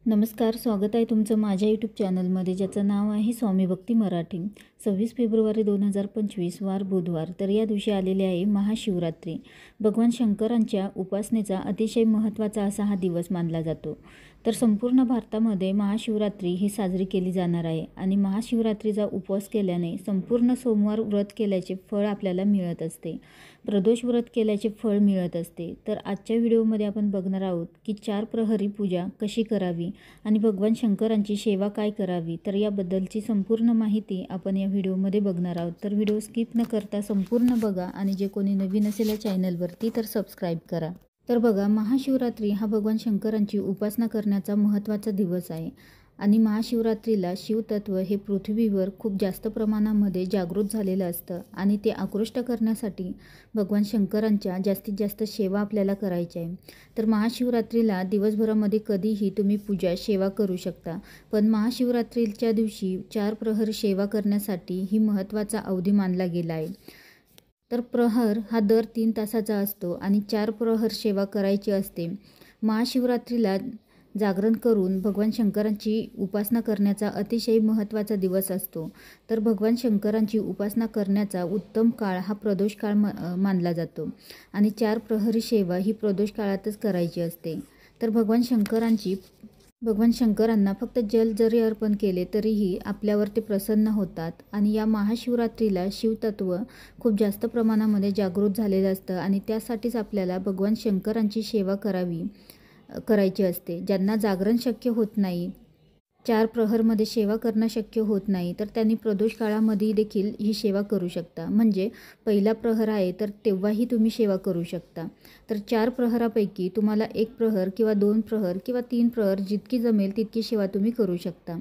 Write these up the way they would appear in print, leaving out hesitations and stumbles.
नमस्कार, स्वागत आहे तुमचं माझ्या यूट्यूब चॅनलमध्ये, ज्याचं नाव आहे स्वामी भक्ती मराठी। 26 फेब्रुवारी 2025 वार बुधवार। तर या दिवशी आलेले आहे महाशिवरात्री। भगवान शंकरांच्या उपासनेचा अतिशय महत्त्वाचा असा हा दिवस मानला जातो। तर संपूर्ण भारतामध्ये महाशिवरात्री ही साजरी केली जाणार आहे आणि महाशिवरात्रीचा उपवास केल्याने संपूर्ण सोमवार व्रत केल्याचे फळ आपल्याला मिळत असते, प्रदोष व्रत केल्याचे फळ मिळत असते। तर आजच्या व्हिडिओमध्ये आपण बघणार आहोत की 4 प्रहरी पूजा कशी करावी आणि भगवान शंकरांची सेवा काय करावी। तर याबद्दलची संपूर्ण माहिती आपण या व्हिडिओमध्ये बघणार आहोत। तर व्हिडिओ स्किप न करता संपूर्ण बघा आणि जे कोणी नवीन असेल या चॅनलवरती तर सबस्क्राईब करा। तर बघा, महाशिवरात्री हा भगवान शंकरांची उपासना करण्याचा महत्त्वाचा दिवस आहे आणि महाशिवरात्रीला शिवतत्व हे पृथ्वीवर खूप जास्त प्रमाणामध्ये जागृत झालेलं असतं आणि ते आकृष्ट करण्यासाठी भगवान शंकरांच्या जास्तीत जास्त सेवा आपल्याला करायची आहे। तर महाशिवरात्रीला दिवसभरामध्ये कधीही तुम्ही पूजा सेवा करू शकता, पण महाशिवरात्रीच्या दिवशी 4 प्रहर सेवा करण्यासाठी ही महत्त्वाचा अवधी मानला गेला आहे। तर प्रहर हा दर 3 तासाचा असतो आणि 4 प्रहर सेवा करायची असते। महाशिवरात्रीला जागरण करून भगवान शंकरांची उपासना करण्याचा अतिशय महत्त्वाचा दिवस असतो। तर भगवान शंकरांची उपासना करण्याचा उत्तम काळ हा प्रदोष काळ मानला जातो आणि 4 प्रहरी सेवा ही प्रदोष काळातच करायची असते। तर भगवान शंकरांना फक्त जल जरी अर्पण केले तरीही आपल्यावर ते प्रसन्न होतात आणि या महाशिवरात्रीला शिवतत्व खूप जास्त प्रमाणामध्ये जागृत झालेलं असतं आणि त्यासाठीच आपल्याला भगवान शंकरांची सेवा करायची असते। ज्यांना जागरण शक्य होत नाही, 4 प्रहरमध्ये सेवा करणं शक्य होत नाही, तर त्यांनी प्रदोष काळामध्ये देखील ही सेवा करू शकता। म्हणजे पहिला प्रहर आहे तर तेव्हाही तुम्ही सेवा करू शकता। तर 4 प्रहरापैकी तुम्हाला 1 प्रहर किंवा 2 प्रहर किंवा 3 प्रहर जितकी जमेल तितकी सेवा तुम्ही करू शकता।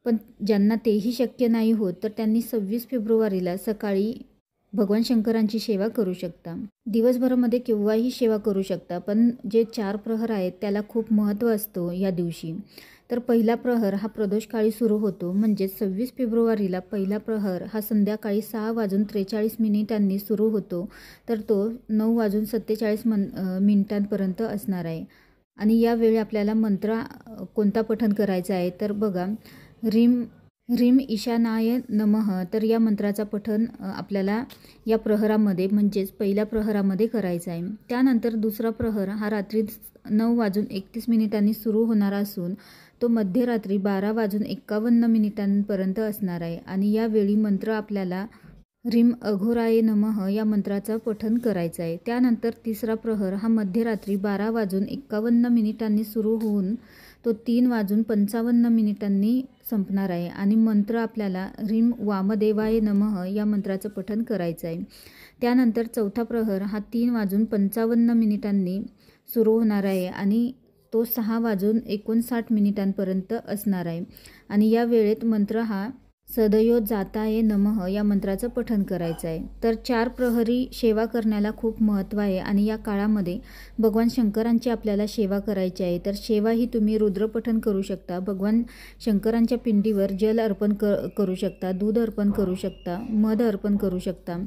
पण ज्यांना तेही शक्य नाही होत तर त्यांनी 26 फेब्रुवारीला सकाळी भगवान शंकरांची सेवा करू शकता। दिवसभरामध्ये केव्हाही सेवा करू शकता, पण जे 4 प्रहर आहेत त्याला खूप महत्त्व असतो या दिवशी। तर पहिला प्रहर हा प्रदोषकाळी सुरू होतो, म्हणजे 26 फेब्रुवारीला पहिला प्रहर हा संध्याकाळी 6:43 सुरू होतो, तर तो 9:47 मिनिटांपर्यंत असणार आहे। आणि यावेळी आपल्याला मंत्र कोणता पठण करायचा आहे तर बघा, ह्रीं ईशानाय नमः। तर या मंत्राचा पठण आपल्याला या प्रहरामध्ये म्हणजेच पहिल्या प्रहरामध्ये करायचा आहे। त्यानंतर दुसरा प्रहर हा रात्री 9:31 सुरू होणार असून तो मध्यरात्री 12:51 असणार आहे आणि यावेळी मंत्र आपल्याला ह्रीं अघोराय नमः या मंत्राचा पठण करायचा आहे। त्यानंतर तिसरा प्रहर हा मध्यरात्री 12:51 सुरू होऊन तो 3:55 संपणार आहे आणि मंत्र आपल्याला ह्रीं वामदेवाय नमः या मंत्राचं पठण करायचं आहे। त्यानंतर चौथा प्रहर हा 3:55 सुरू होणार आहे आणि तो 6:59 असणार आहे आणि या वेळेत मंत्र हा सदयो जाताय नमः या मंत्राचं पठण करायचं आहे। तर 4 प्रहरी सेवा करण्याला खूप महत्त्व आहे आणि या काळामध्ये भगवान शंकरांची आपल्याला सेवा करायची आहे। तर सेवा ही तुम्ही रुद्रपठण करू शकता, भगवान शंकरांच्या पिंडीवर जल अर्पण करू शकता, दूध अर्पण करू शकता, मध अर्पण करू शकता,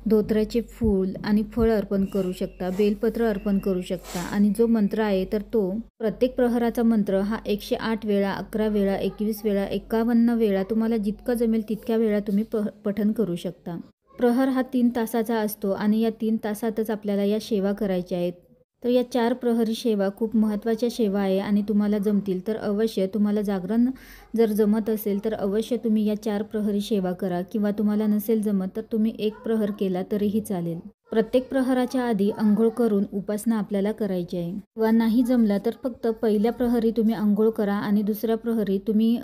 धोत्र्याचे फूल आणि फळ अर्पण करू शकता, बेलपत्र अर्पण करू शकता आणि जो मंत्र आहे तर तो प्रत्येक प्रहराचा मंत्र हा 108 वेळा, 11 वेळा, 21 वेळा, 51 वेळा तुम्हाला जितका जमेल तितक्या वेळा तुम्ही पठण करू शकता। प्रहर हा 3 तासाचा असतो आणि या 3 तासातच आपल्याला या सेवा करायच्या आहेत। तर या 4 प्रहरी सेवा खूप महत्त्वाच्या सेवा आहे आणि तुम्हाला जमतील तर अवश्य, तुम्हाला जागरण जर जमत असेल तर अवश्य तुम्ही या 4 प्रहरी सेवा करा, किंवा तुम्हाला नसेल जमत तर तुम्ही 1 प्रहर केला तरीही चालेल। प्रत्येक प्रहराच्या आधी अंघोळ करून उपासना आपल्याला करायची आहे, किंवा नाही जमला तर फक्त पहिल्या प्रहरी तुम्ही अंघोळ करा आणि दुसऱ्या प्रहरी तुम्ही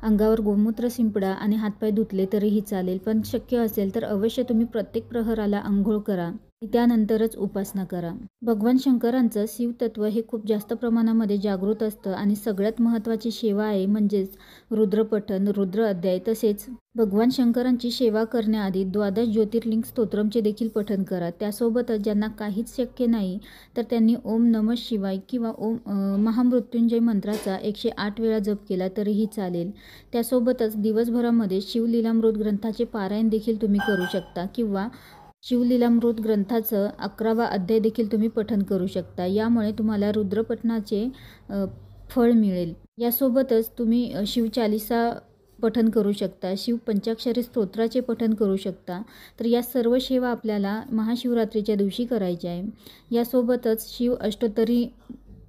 अंगावर गोमूत्र शिंपडा आणि हातपाय धुतले तरीही चालेल। पण शक्य असेल तर अवश्य तुम्ही प्रत्येक प्रहराला अंघोळ करा, त्यानंतरच उपासना करा। भगवान शंकरांचं शिवतत्व हे खूप जास्त प्रमाणामध्ये जागृत असतं आणि सगळ्यात महत्त्वाची सेवा आहे म्हणजेच रुद्रपठण, रुद्र अध्याय। तसेच भगवान शंकरांची सेवा करण्याआधी 12 ज्योतिर्लिंग स्तोत्रमचे देखील पठण करा। त्यासोबतच ज्यांना काहीच शक्य नाही तर त्यांनी ओम नमः शिवाय किंवा ओम महामृत्युंजय मंत्राचा 108 वेळा जप केला तरीही चालेल। त्यासोबतच दिवसभरामध्ये शिवलीलामृत ग्रंथाचे पारायण देखील तुम्ही करू शकता, किंवा शिवलीलामृत ग्रंथाचं 11वा अध्याय देखील तुम्ही पठण करू शकता। यामुळे तुम्हाला रुद्रपठणाचे फळ मिळेल। यासोबतच तुम्ही शिवचालीसा पठण करू शकता, शिव पंचाक्षरी स्तोत्राचे पठण करू शकता। तर या सर्व सेवा आपल्याला महाशिवरात्रीच्या दिवशी करायच्या आहे। यासोबतच शिव अष्टोत्तरी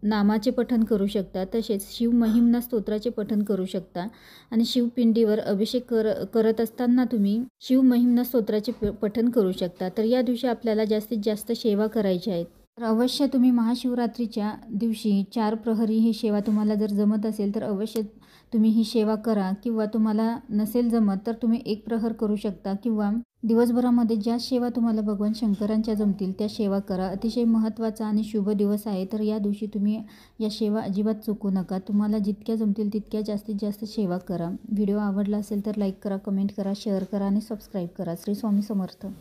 नामाचे पठण करू शकता, तसेच शिव महिम्ना स्तोत्राचे पठण करू शकता आणि शिवपिंडीवर अभिषेक करत असताना तुम्ही शिव महिम्ना स्तोत्राचे पठण करू शकता। तर या दिवशी आपल्याला जास्तीत जास्त सेवा करायच्या आहेत। तर अवश्य तुम्ही महाशिवरात्रीच्या दिवशी 4 प्रहरी ही सेवा तुम्हाला जर जमत असेल तर अवश्य तुम्ही ही सेवा करा, किंवा तुम्हाला नसेल जमत तर तुम्ही 1 प्रहर करू शकता, किंवा दिवसभरामध्ये ज्या सेवा तुम्हाला भगवान शंकरांच्या जमतील त्या सेवा करा। अतिशय महत्त्वाचा आणि शुभ दिवस आहे, तर या दिवशी तुम्ही या सेवा अजिबात चुकू नका। तुम्हाला जितक्या जमतील तितक्या जास्तीत जास्त सेवा करा। व्हिडिओ आवडला असेल तर लाईक करा, कमेंट करा, शेअर करा आणि सबस्क्राईब करा। श्री स्वामी समर्थ।